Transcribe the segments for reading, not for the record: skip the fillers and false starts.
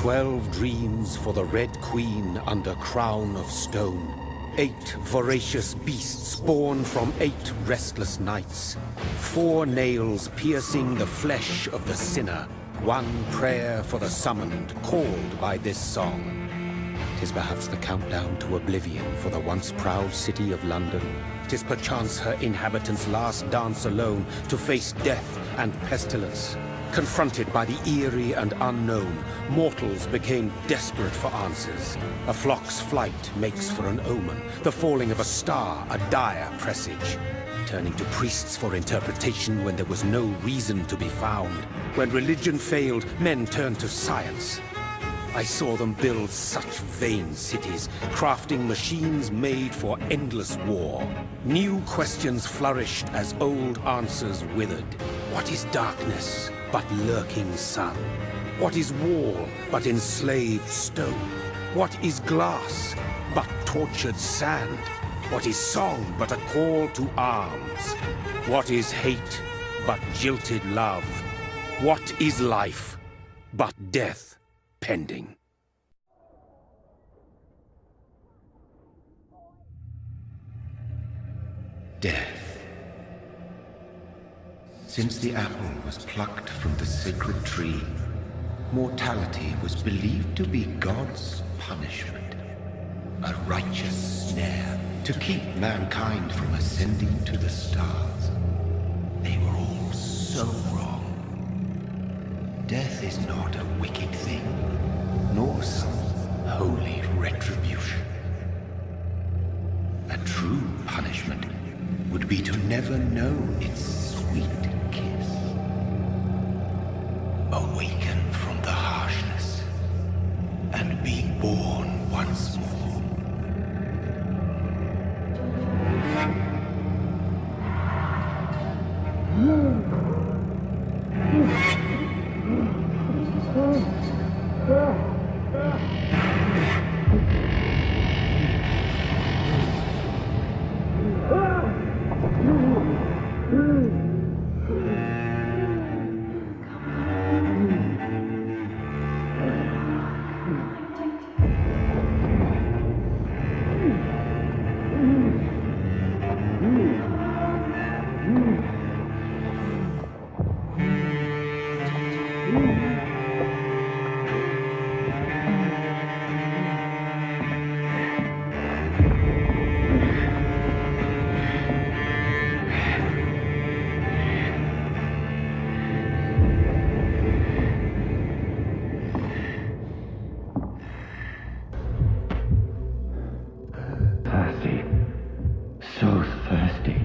12 dreams for the Red Queen under crown of stone. 8 voracious beasts born from 8 restless nights. 4 nails piercing the flesh of the sinner. 1 prayer for the summoned, called by this song. 'Tis perhaps the countdown to oblivion for the once proud city of London. 'Tis perchance her inhabitants' last dance alone to face death and pestilence. Confronted by the eerie and unknown, mortals became desperate for answers. A flock's flight makes for an omen, the falling of a star a dire presage. Turning to priests for interpretation when there was no reason to be found. When religion failed, men turned to science. I saw them build such vain cities, crafting machines made for endless war. New questions flourished as old answers withered. What is darkness but lurking sun? What is wall but enslaved stone? What is glass but tortured sand? What is song but a call to arms? What is hate but jilted love? What is life but death pending? Death. Since the apple was plucked from the sacred tree, mortality was believed to be God's punishment. A righteous snare to keep mankind from ascending to the stars. They were all so wrong. Death is not a wicked thing, nor some holy retribution. A true punishment would be to never know its sweet kiss. Awaken from the harshness and be born once more. Thirsty. So thirsty.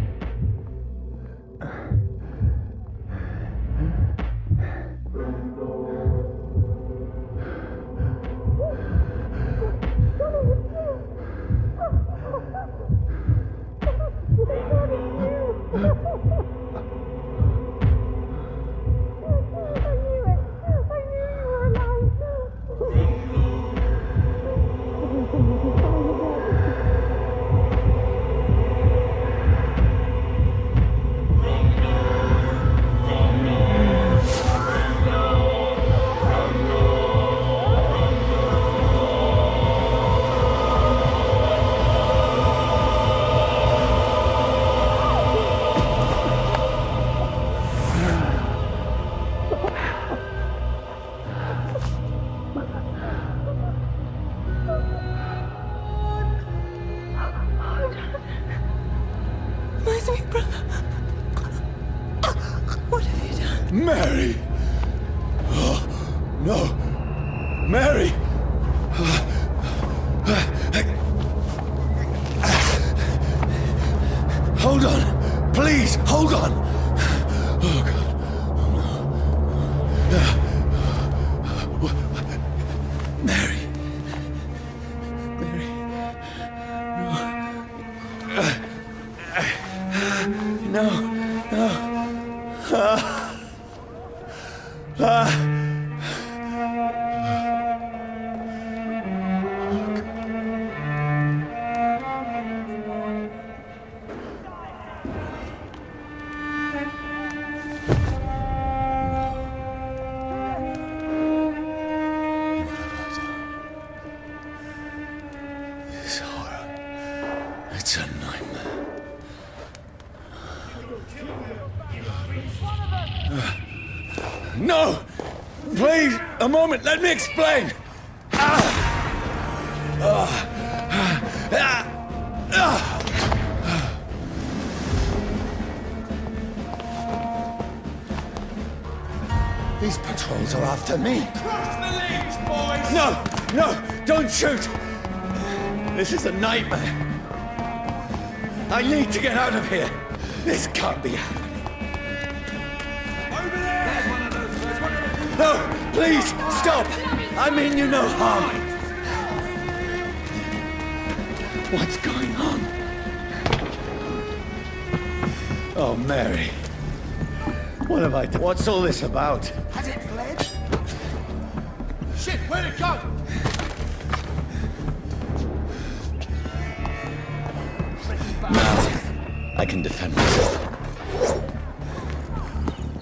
My sweet brother. What have you done? Mary! Oh, no! Mary! Hold on! Please, hold on! Oh, God. Oh, no. Mary. Mary. No. No. No! Please, a moment, let me explain! These patrols are after me. Cross the links, boys! No! No! Don't shoot! This is a nightmare. I need to get out of here. This can't be happening. Over there! There's one of those. There's one of those. No! Please, stop! I mean you no harm. What's going on? Oh, Mary. What have I done? What's all this about? Has it fled? Shit, where'd it go? Now, I can defend myself.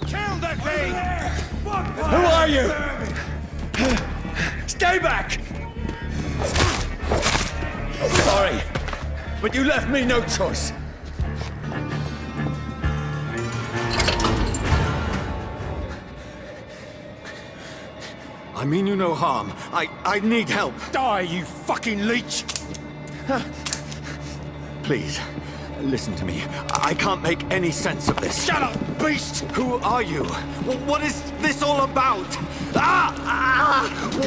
Kill that thing! Who are you? Stay back! Sorry, but you left me no choice. I mean you no harm. I need help. Die, you fucking leech! Please, listen to me. I can't make any sense of this. Shut up, beast! Who are you? What is this all about?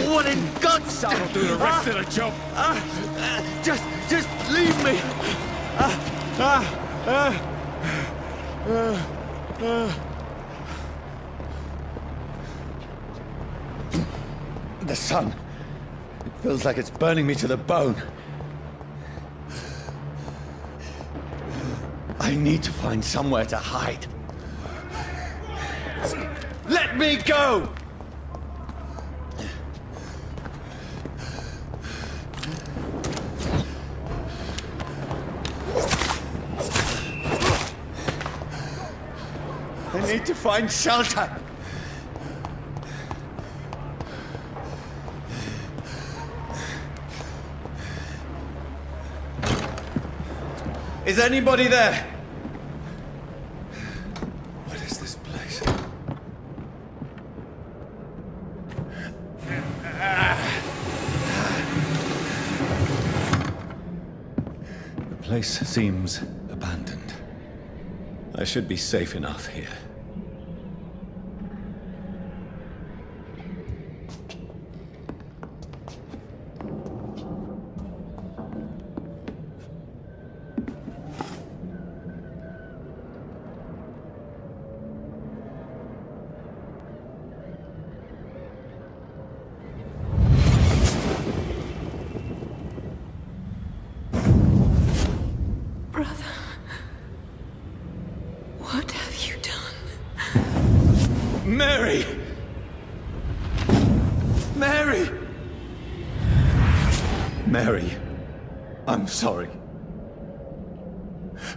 What in God's name? That'll do the rest of the job. Just leave me. The sun. It feels like it's burning me to the bone. I need to find somewhere to hide. Let me go! I need to find shelter. Is anybody there? What is this place? The place seems abandoned. I should be safe enough here. Brother, what have you done? Mary! Mary! Mary, I'm sorry.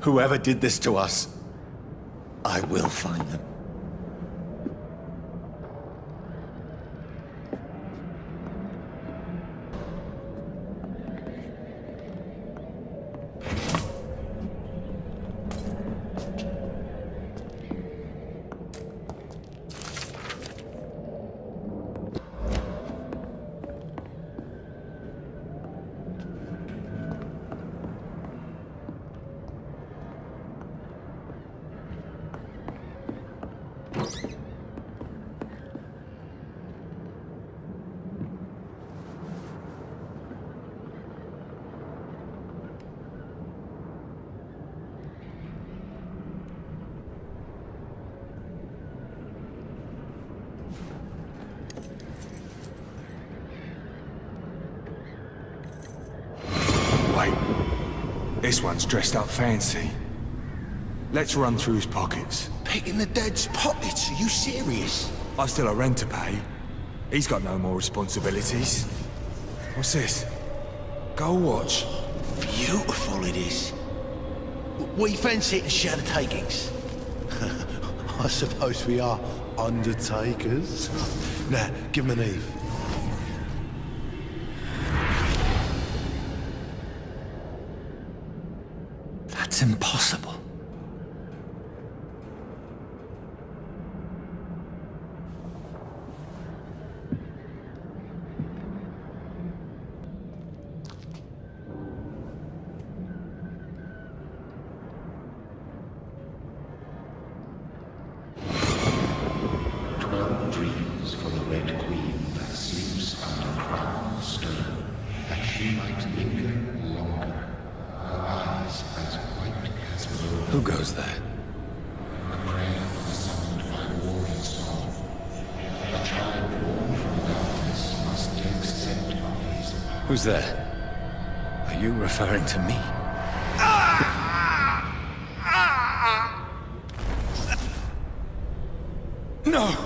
Whoever did this to us, I will find them. Wait. This one's dressed up fancy. Let's run through his pockets. Picking the dead's pockets? Are you serious? I've still a rent to pay. He's got no more responsibilities. What's this? Gold watch. Beautiful it is. We fancy it and share the takings. I suppose we are undertakers. Now, give him an Eve. That's impossible. What? she might linger longer, her eyes as white as snow. Who goes there? A prayer summoned by warring song. A child born from darkness must accept of his power. Who's there? Are you referring to me? No!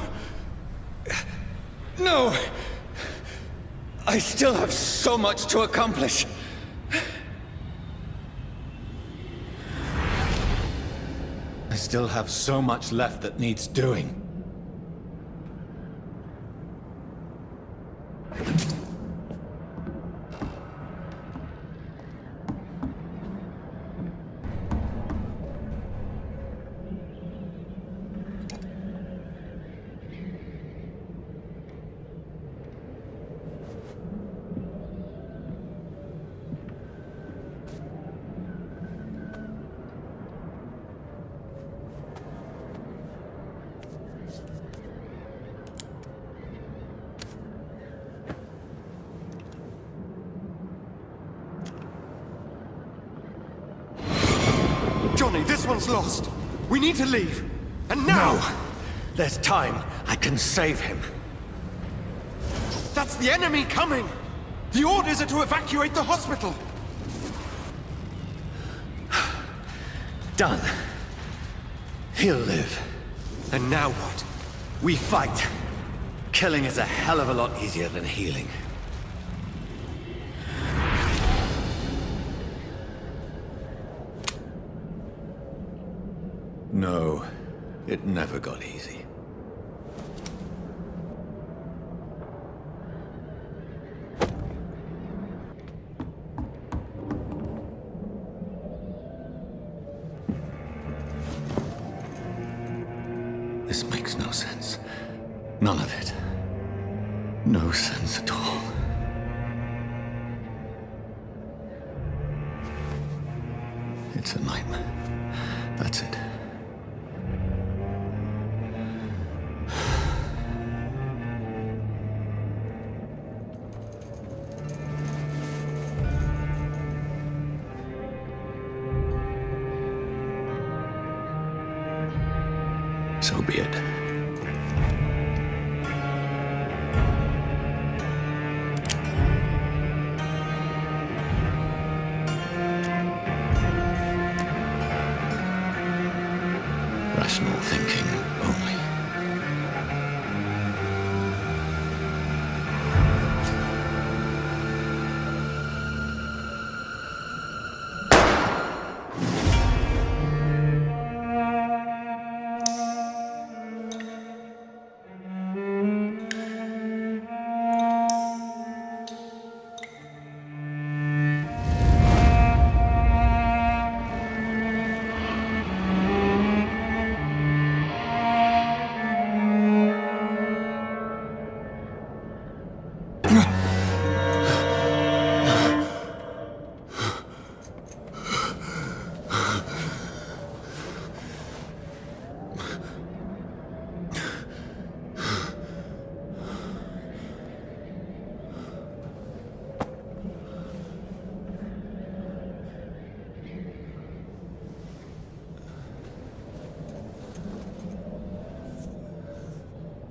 No! I still have so much to accomplish! I still have so much left that needs doing. Johnny, this one's lost. We need to leave. And now! No! There's time. I can save him. That's the enemy coming! The orders are to evacuate the hospital! Done. He'll live. And now what? We fight. Killing is a hell of a lot easier than healing. No, it never got easy. This makes no sense. None of it. No sense at all. It's a nightmare. That's it. So be it. Rational thinking only.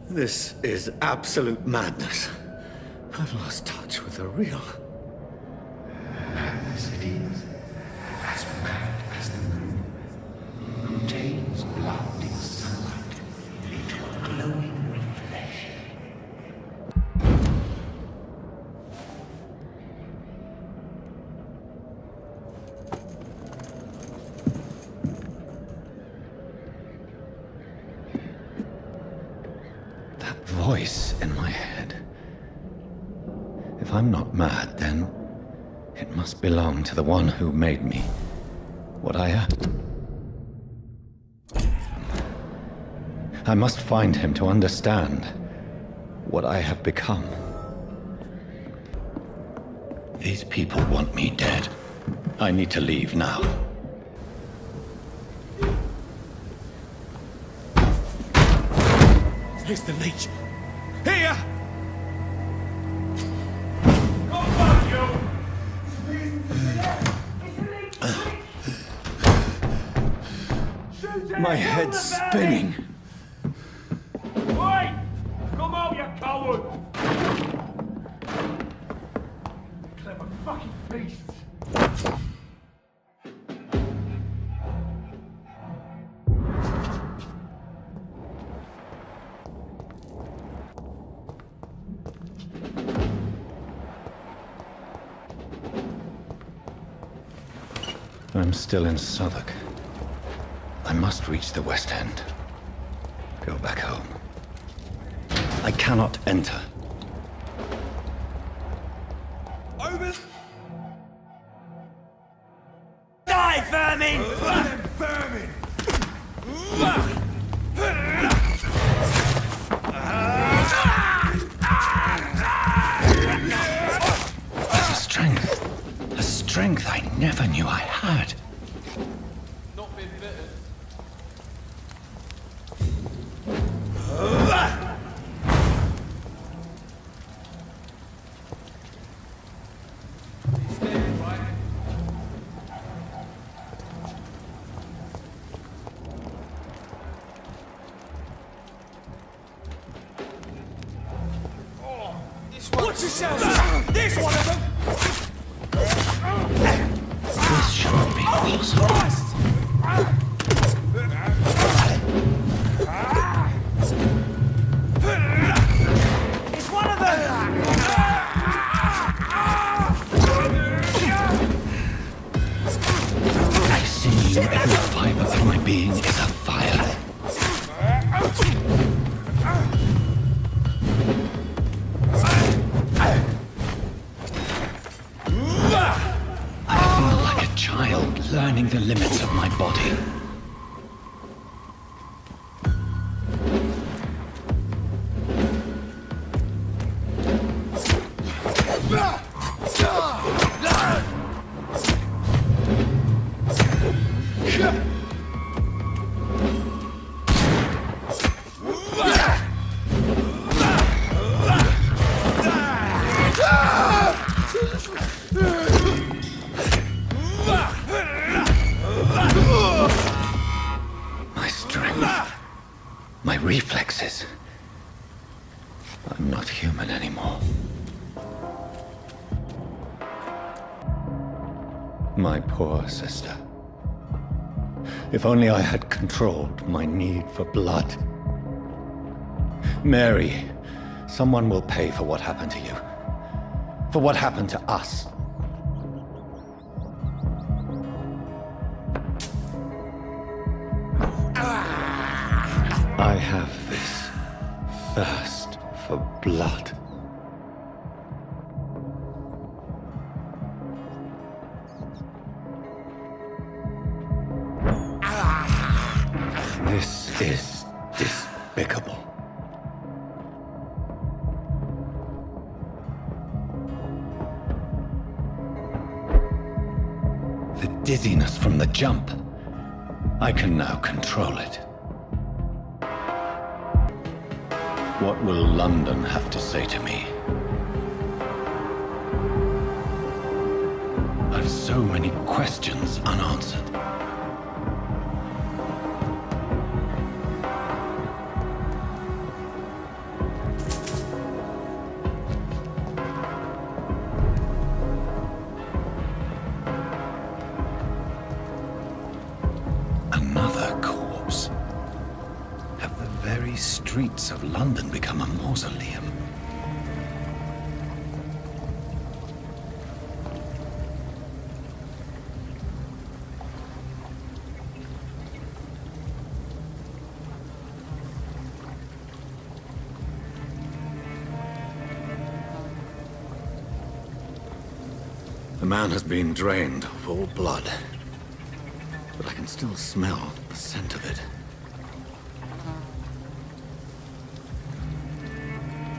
This is absolute madness. I've lost touch with the real. Madness it is, as mad as the moon, contains blinding sunlight into a glowing reflection. That voice in my head. If I'm not mad, then it must belong to the one who made me what I am. I must find him to understand what I have become. These people want me dead. I need to leave now. Here's the leech. Here! My head's spinning. Oi! Come out, you coward! Clever fucking beasts! I'm still in Southwark. I must reach the West End. Go back home. I cannot enter. Over! Die, vermin! Vermin! A strength I never knew I had. Not been bitten. Watch yourself! There's one of them! This shouldn't be possible. It's one of them! I see every fiber of my being is afire. I feel like a child learning the limits of my body. My strength, my reflexes. I'm not human anymore. My poor sister. If only I had controlled my need for blood. Mary, someone will pay for what happened to you. For what happened to us. I have this thirst for blood. This is despicable. The dizziness from the jump. I can now control it. What will London have to say to me? I've so many questions unanswered. Another corpse. Have the very streets of London become a mausoleum? The man has been drained of all blood, but I can still smell the scent of it.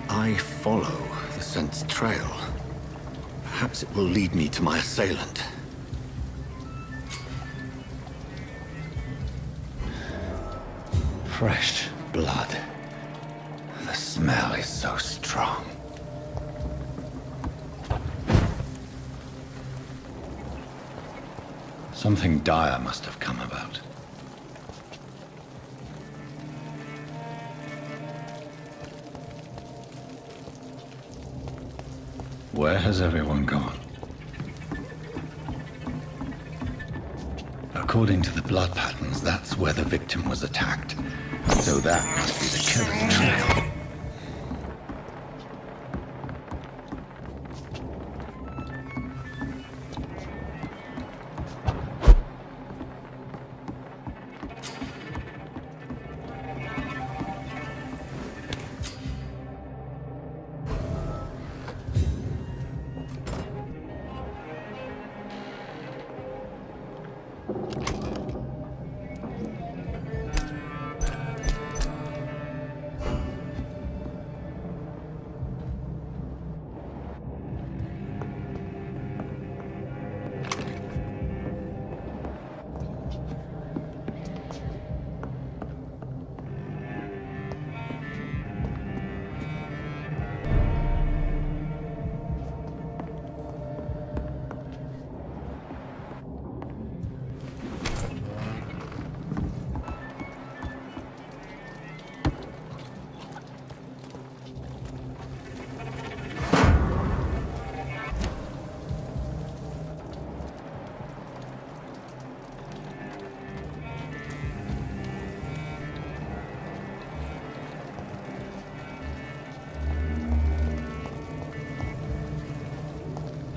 I follow the scent's trail. Perhaps it will lead me to my assailant. Fresh blood. The smell is so strong. Something dire must have come about. Where has everyone gone? According to the blood patterns, that's where the victim was attacked. So that must be the killer's trail.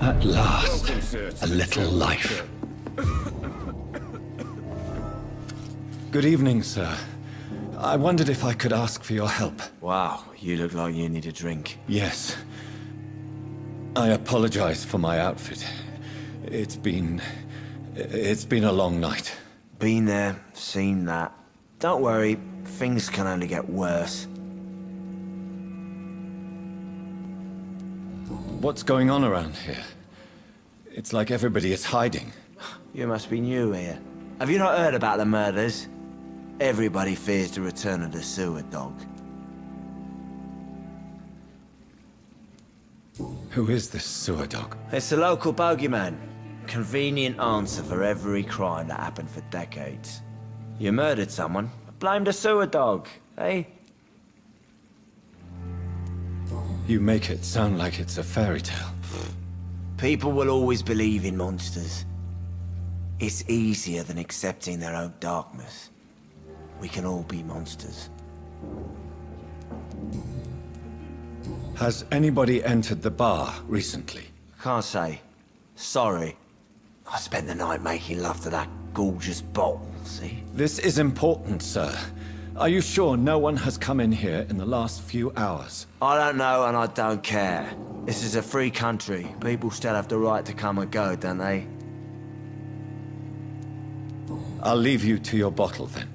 At last, a little life. Good evening, sir. I wondered if I could ask for your help. Wow, you look like you need a drink. Yes. I apologize for my outfit. It's been a long night. Been there, seen that. Don't worry, things can only get worse. What's going on around here? It's like everybody is hiding. You must be new here. Have you not heard about the murders? Everybody fears the return of the sewer dog. Who is this sewer dog? It's the local bogeyman. Convenient answer for every crime that happened for decades. You murdered someone, blame the sewer dog, eh? You make it sound like it's a fairy tale. People will always believe in monsters. It's easier than accepting their own darkness. We can all be monsters. Has anybody entered the bar recently? Can't say. Sorry. I spent the night making love to that gorgeous bottle, see? This is important, sir. Are you sure no one has come in here in the last few hours? I don't know and I don't care. This is a free country. People still have the right to come and go, don't they? I'll leave you to your bottle then.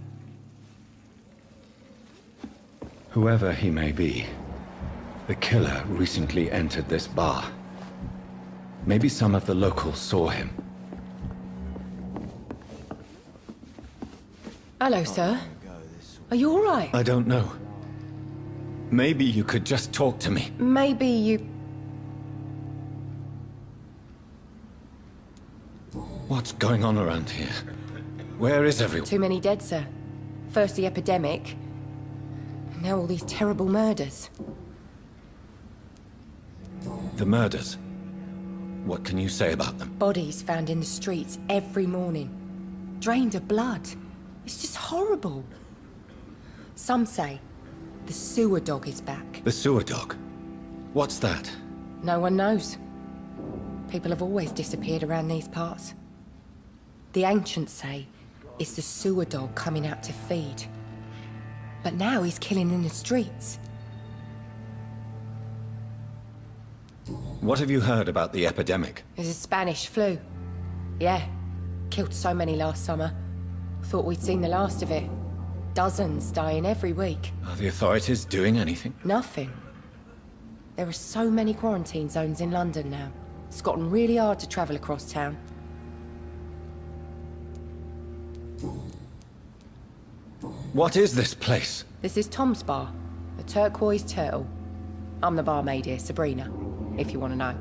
Whoever he may be, the killer recently entered this bar. Maybe some of the locals saw him. Hello, sir. Are you all right? I don't know. Maybe you could just talk to me. Maybe you... What's going on around here? Where is everyone? Too many dead, sir. First the epidemic, now all these terrible murders. The murders. What can you say about them? Bodies found in the streets every morning. Drained of blood. It's just horrible. Some say the sewer dog is back. The sewer dog? What's that? No one knows. People have always disappeared around these parts. The ancients say it's the sewer dog coming out to feed. But now he's killing in the streets. What have you heard about the epidemic? There's a Spanish flu. Yeah, killed so many last summer. Thought we'd seen the last of it. Dozens dying every week. Are the authorities doing anything? Nothing. There are so many quarantine zones in London now. It's gotten really hard to travel across town. What is this place? This is Tom's bar, the Turquoise Turtle. I'm the barmaid here, Sabrina, if you want to know.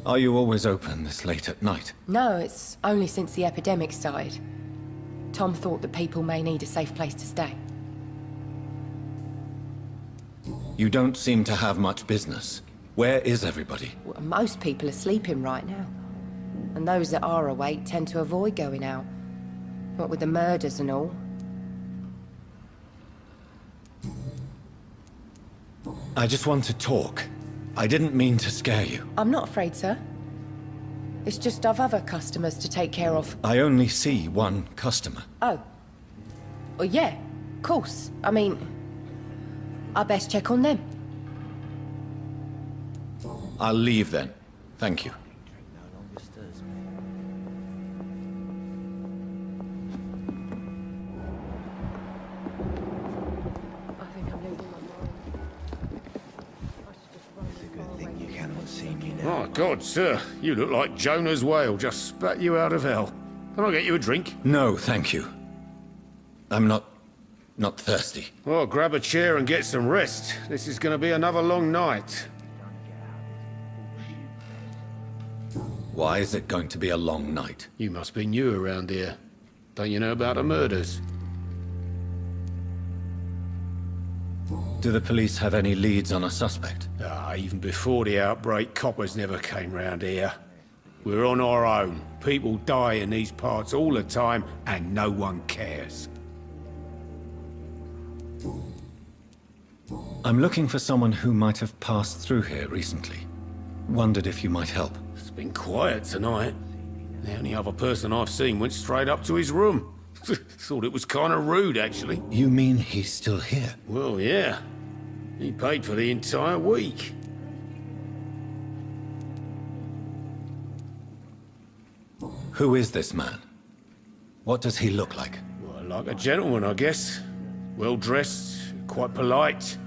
Are you always open this late at night? No, it's only since the epidemic started. Tom thought that people may need a safe place to stay. You don't seem to have much business. Where is everybody? Well, most people are sleeping right now. And those that are awake tend to avoid going out. What with the murders and all. I just want to talk. I didn't mean to scare you. I'm not afraid, sir. It's just I've other customers to take care of. I only see one customer. Oh. Well, yeah, of course. I mean, I best check on them. I'll leave then. Thank you. I think I'm losing my mind. Oh, God, sir. You look like Jonah's whale just spat you out of hell. Can I get you a drink? No, thank you. I'm not thirsty. Well, grab a chair and get some rest. This is going to be another long night. Why is it going to be a long night? You must be new around here. Don't you know about the murders? Do the police have any leads on a suspect? Even before the outbreak, coppers never came round here. We're on our own. People die in these parts all the time, and no one cares. I'm looking for someone who might have passed through here recently. Wondered if you might help. It's been quiet tonight. The only other person I've seen went straight up to his room. Thought it was kind of rude, actually. You mean he's still here? Well, yeah. He paid for the entire week. Who is this man? What does he look like? Well, like a gentleman, I guess. Well-dressed, quite polite.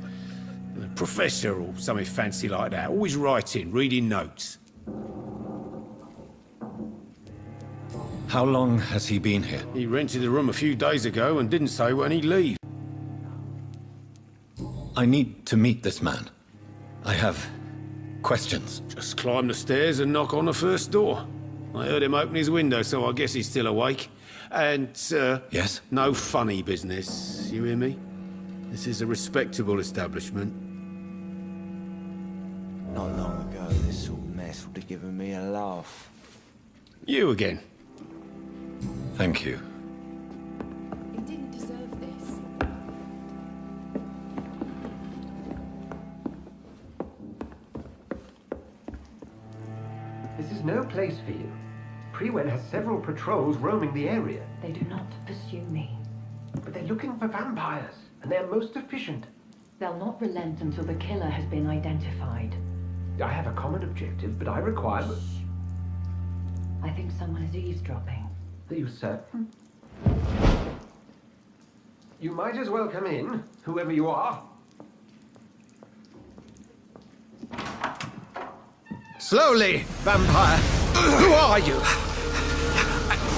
A professor or something fancy like that. Always writing, reading notes. How long has he been here? He rented the room a few days ago and didn't say when he'd leave. I need to meet this man. I have questions. Just climb the stairs and knock on the first door. I heard him open his window, so I guess he's still awake. And, Yes? no funny business, you hear me? This is a respectable establishment. Not long ago, this sort of mess would have given me a laugh. You again. Thank you. He didn't deserve this. This is no place for you. Prewen has several patrols roaming the area. They do not pursue me. But they're looking for vampires, and they're most efficient. They'll not relent until the killer has been identified. I have a common objective, but I require... I think someone is eavesdropping. Are you certain? You might as well come in, whoever you are. Slowly, vampire. Who are you?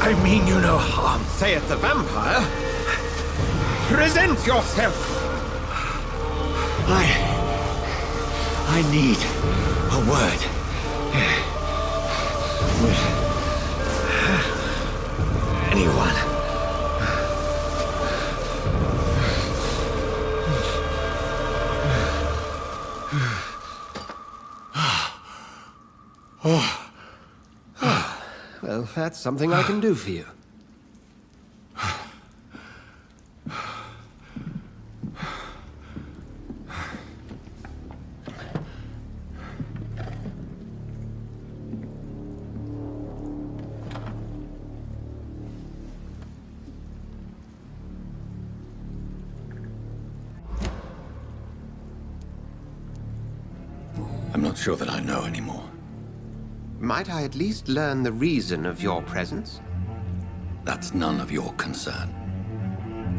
I mean you no harm, saith the vampire. Present yourself. I need a word. With anyone. Well, that's something I can do for you. I'm not sure that I know anymore. Might I at least learn the reason of your presence? That's none of your concern.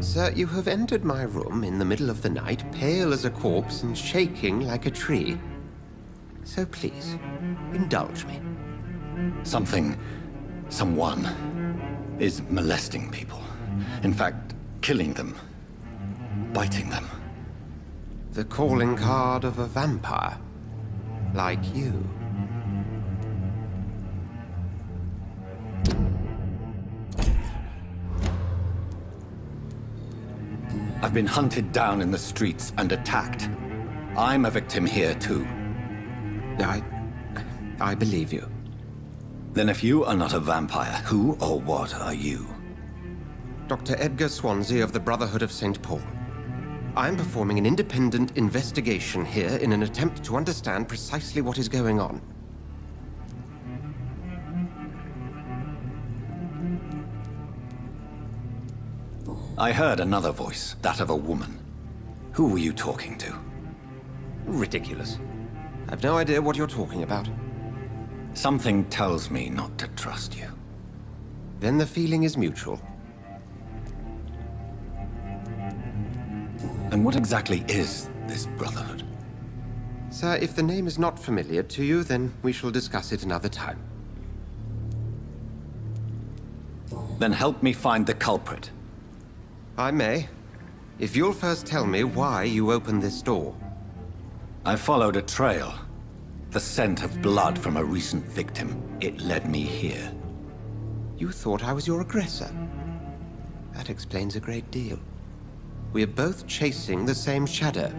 Sir, you have entered my room in the middle of the night, pale as a corpse and shaking like a tree. So please, indulge me. Someone is molesting people. In fact, killing them. Biting them. The calling card of a vampire. Like you. I've been hunted down in the streets and attacked. I'm a victim here too. I believe you. Then if you are not a vampire, who or what are you? Dr. Edgar Swansea of the Brotherhood of St. Paul. I'm performing an independent investigation here in an attempt to understand precisely what is going on. I heard another voice, that of a woman. Who were you talking to? Ridiculous. I've no idea what you're talking about. Something tells me not to trust you. Then the feeling is mutual. And what exactly is this Brotherhood? Sir, if the name is not familiar to you, then we shall discuss it another time. Then help me find the culprit. I may. If you'll first tell me why you opened this door. I followed a trail. The scent of blood from a recent victim. It led me here. You thought I was your aggressor. That explains a great deal. We're both chasing the same shadow.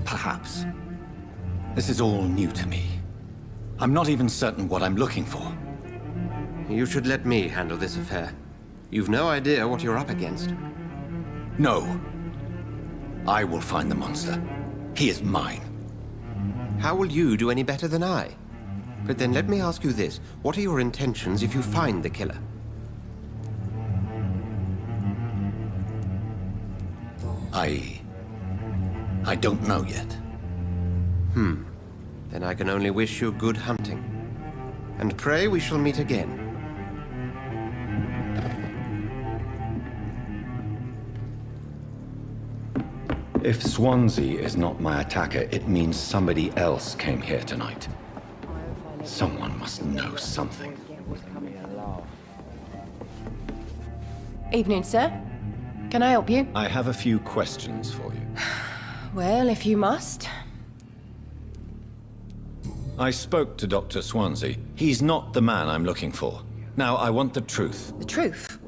Perhaps. This is all new to me. I'm not even certain what I'm looking for. You should let me handle this affair. You've no idea what you're up against. No. I will find the monster. He is mine. How will you do any better than I? But then let me ask you this. What are your intentions if you find the killer? I don't know yet. Then I can only wish you good hunting. And pray we shall meet again. If Swansea is not my attacker, it means somebody else came here tonight. Someone must know something. Evening, sir. Can I help you? I have a few questions for you. Well, if you must. I spoke to Dr. Swansea. He's not the man I'm looking for. Now, I want the truth. The truth?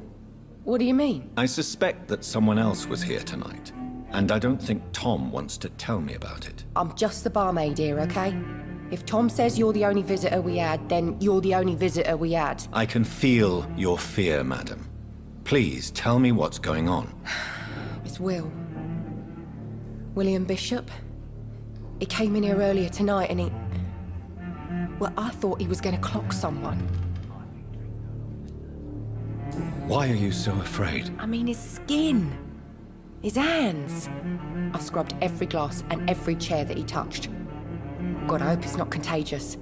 What do you mean? I suspect that someone else was here tonight. And I don't think Tom wants to tell me about it. I'm just the barmaid here, okay? If Tom says you're the only visitor we had, then you're the only visitor we had. I can feel your fear, madam. Please, tell me what's going on. It's Will. William Bishop. He came in here earlier tonight and he... Well, I thought he was going to clock someone. Why are you so afraid? I mean, his skin. His hands. I scrubbed every glass and every chair that he touched. God, I hope it's not contagious.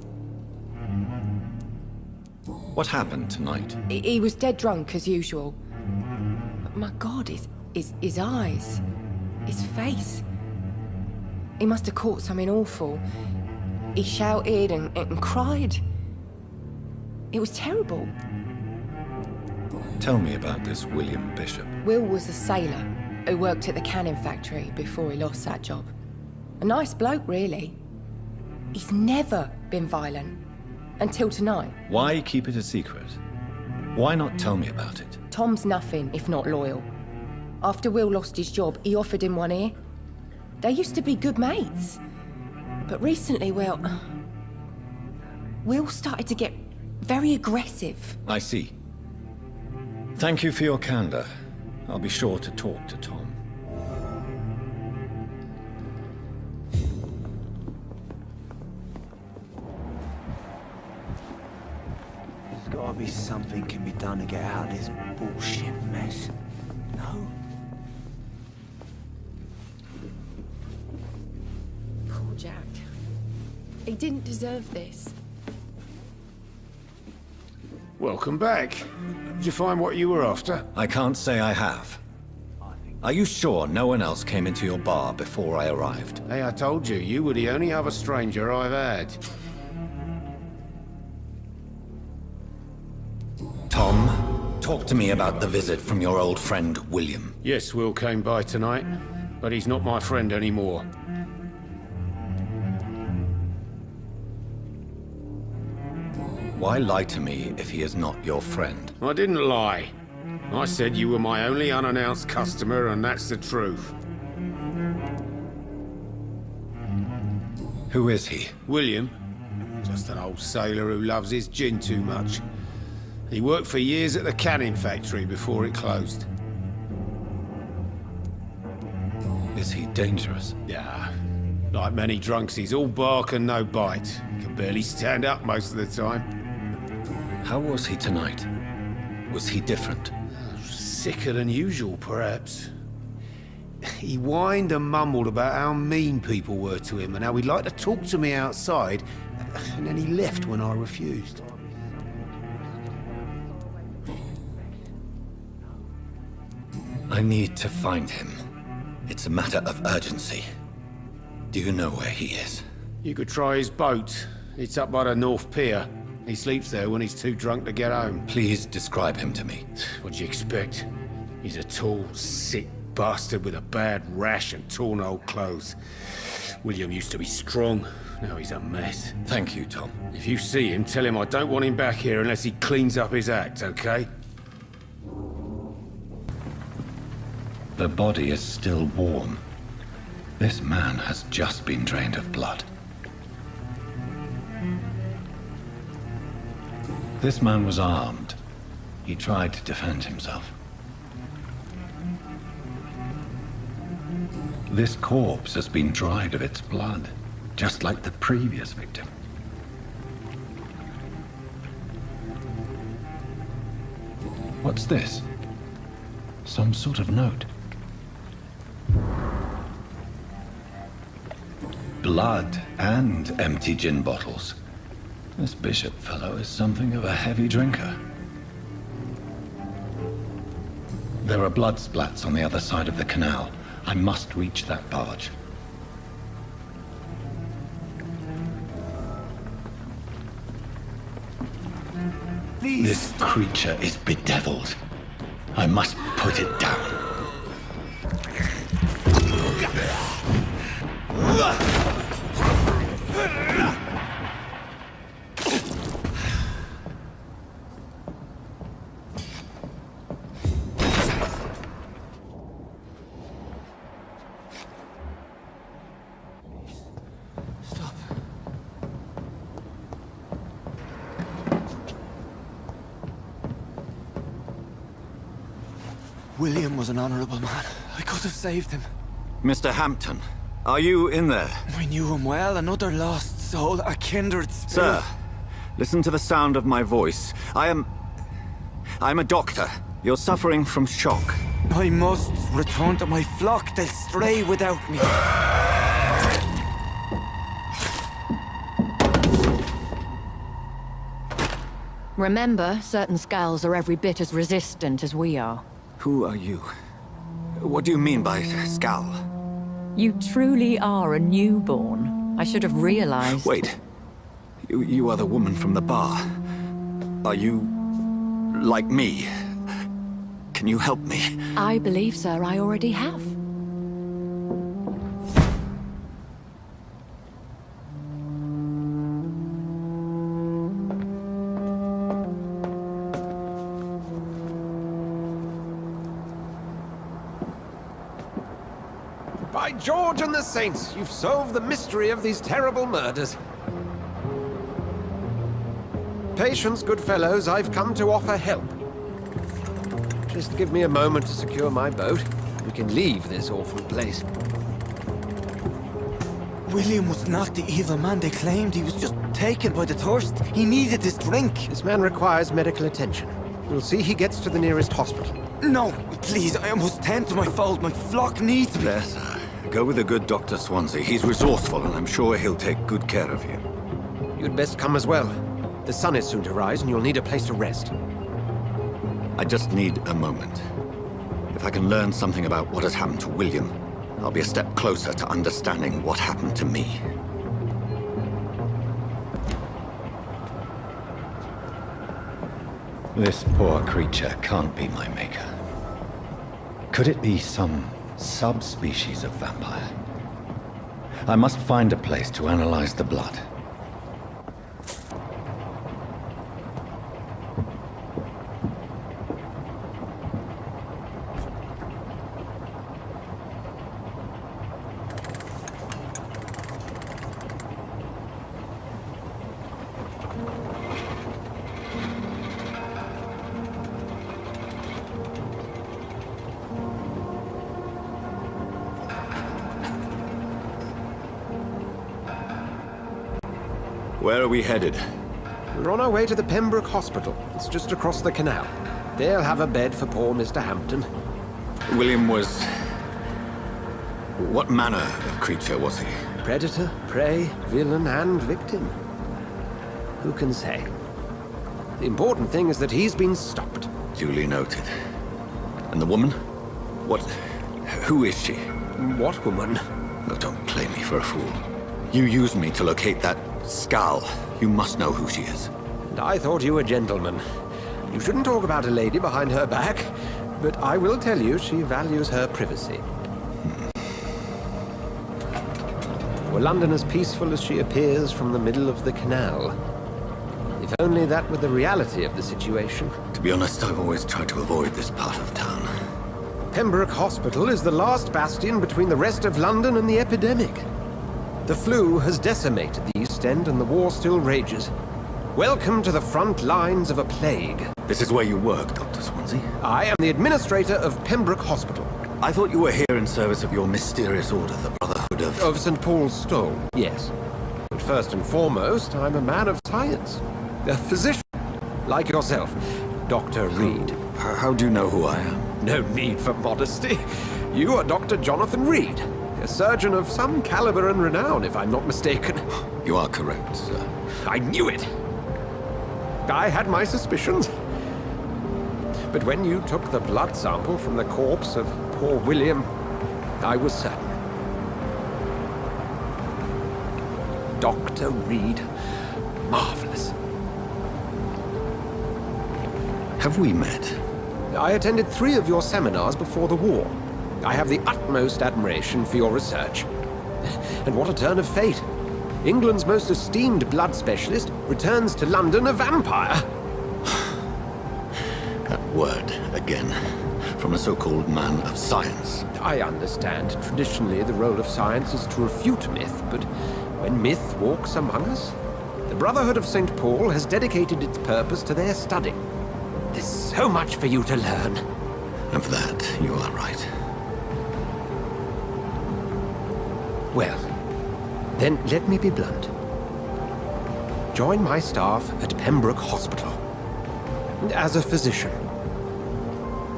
What happened tonight? He was dead drunk, as usual. But my God, his eyes. His face. He must have caught something awful. He shouted and cried. It was terrible. Tell me about this William Bishop. Will was a sailor who worked at the canning factory before he lost that job. A nice bloke, really. He's never been violent. Until tonight. Why keep it a secret? Why not tell me about it? Tom's nothing if not loyal. After Will lost his job, he offered him one ear. They used to be good mates. But recently, well... Will started to get very aggressive. I see. Thank you for your candor. I'll be sure to talk to Tom. There's gotta be something can be done to get out of this bullshit mess. No? Poor Jack. He didn't deserve this. Welcome back. Did you find what you were after? I can't say I have. Are you sure no one else came into your bar before I arrived? Hey, I told you, you were the only other stranger I've had. Tom, talk to me about the visit from your old friend, William. Yes, Will came by tonight, but he's not my friend anymore. Why lie to me if he is not your friend? I didn't lie. I said you were my only unannounced customer, and that's the truth. Who is he? William. Just an old sailor who loves his gin too much. He worked for years at the canning factory before it closed. Is he dangerous? Yeah. Like many drunks, he's all bark and no bite. Can barely stand up most of the time. How was he tonight? Was he different? Sicker than usual, perhaps. He whined and mumbled about how mean people were to him and how he'd like to talk to me outside, and then he left when I refused. I need to find him. It's a matter of urgency. Do you know where he is? You could try his boat. It's up by the North Pier. He sleeps there when he's too drunk to get home. Please describe him to me. What do you expect? He's a tall, sick bastard with a bad rash and torn old clothes. William used to be strong. Now he's a mess. Thank you, Tom. If you see him, tell him I don't want him back here unless he cleans up his act, okay? The body is still warm. This man has just been drained of blood. This man was armed. He tried to defend himself. This corpse has been dried of its blood, just like the previous victim. What's this? Some sort of note. Blood and empty gin bottles. This bishop fellow is something of a heavy drinker. There are blood splats on the other side of the canal. I must reach that barge. Please. This creature is bedeviled. I must put it down. William was an honorable man. I could have saved him. Mr. Hampton, are you in there? I knew him well, another lost soul, a kindred spirit. Sir, listen to the sound of my voice. I'm a doctor. You're suffering from shock. I must return to my flock. They'll stray without me. Remember, certain skulls are every bit as resistant as we are. Who are you? What do you mean by skull? You truly are a newborn. I should have realized. Wait. You are the woman from the bar. Are you... like me? Can you help me? I believe, sir, I already have. By George and the Saints, you've solved the mystery of these terrible murders. Patience, good fellows, I've come to offer help. Just give me a moment to secure my boat. We can leave this awful place. William was not the evil man they claimed. He was just taken by the thirst. He needed this drink. This man requires medical attention. We'll see he gets to the nearest hospital. No, please, I must tend to my fold. My flock needs me. There, sir. Go with the good Dr. Swansea. He's resourceful, and I'm sure he'll take good care of you. You'd best come as well. The sun is soon to rise, and you'll need a place to rest. I just need a moment. If I can learn something about what has happened to William, I'll be a step closer to understanding what happened to me. This poor creature can't be my maker. Could it be some subspecies of vampire? I must find a place to analyze the blood. Where are we headed? We're on our way to the Pembroke Hospital. It's just across the canal. They'll have a bed for poor Mr. Hampton. William was... What manner of creature was he? Predator, prey, villain, and victim. Who can say? The important thing is that he's been stopped. Duly noted. And the woman? What... Who is she? What woman? Oh, don't play me for a fool. You used me to locate that skull. You must know who she is. And I thought you a gentleman. You shouldn't talk about a lady behind her back, but I will tell you she values her privacy. Were London as peaceful as she appears from the middle of the canal? If only that were the reality of the situation. To be honest, I've always tried to avoid this part of town. Pembroke Hospital is the last bastion between the rest of London and the epidemic. The flu has decimated the East End and the war still rages. Welcome to the front lines of a plague. This is where you work, Dr. Swansea? I am the administrator of Pembroke Hospital. I thought you were here in service of your mysterious order, the Brotherhood of... Of St. Paul's Stole, yes. But first and foremost, I'm a man of science. A physician, like yourself, Dr. Reed. How do you know who I am? No need for modesty. You are Dr. Jonathan Reed, a surgeon of some caliber and renown, if I'm not mistaken. You are correct, sir. I knew it! I had my suspicions. But when you took the blood sample from the corpse of poor William, I was certain. Dr. Reed. Marvelous. Have we met? I attended 3 of your seminars before the war. I have the utmost admiration for your research. And what a turn of fate. England's most esteemed blood specialist returns to London a vampire. That word, again, from a so-called man of science. I understand. Traditionally, the role of science is to refute myth, but when myth walks among us, the Brotherhood of St. Paul has dedicated its purpose to their study. There's so much for you to learn. Of that, you are right. Well, then let me be blunt. Join my staff at Pembroke Hospital. As a physician.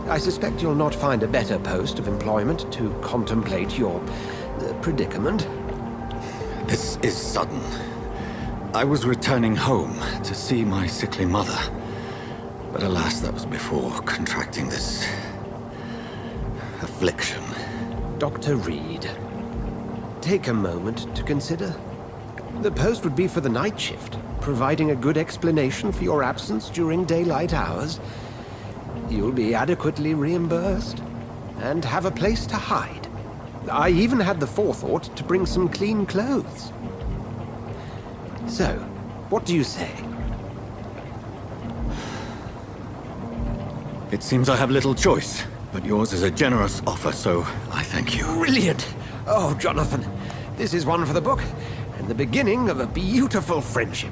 I suspect you'll not find a better post of employment to contemplate your predicament. This is sudden. I was returning home to see my sickly mother. But alas, that was before contracting this... affliction. Dr. Reed, take a moment to consider. The post would be for the night shift, providing a good explanation for your absence during daylight hours. You'll be adequately reimbursed, and have a place to hide. I even had the forethought to bring some clean clothes. So, what do you say? It seems I have little choice, but yours is a generous offer, so I thank you. Brilliant! Oh, Jonathan, this is one for the book, and the beginning of a beautiful friendship.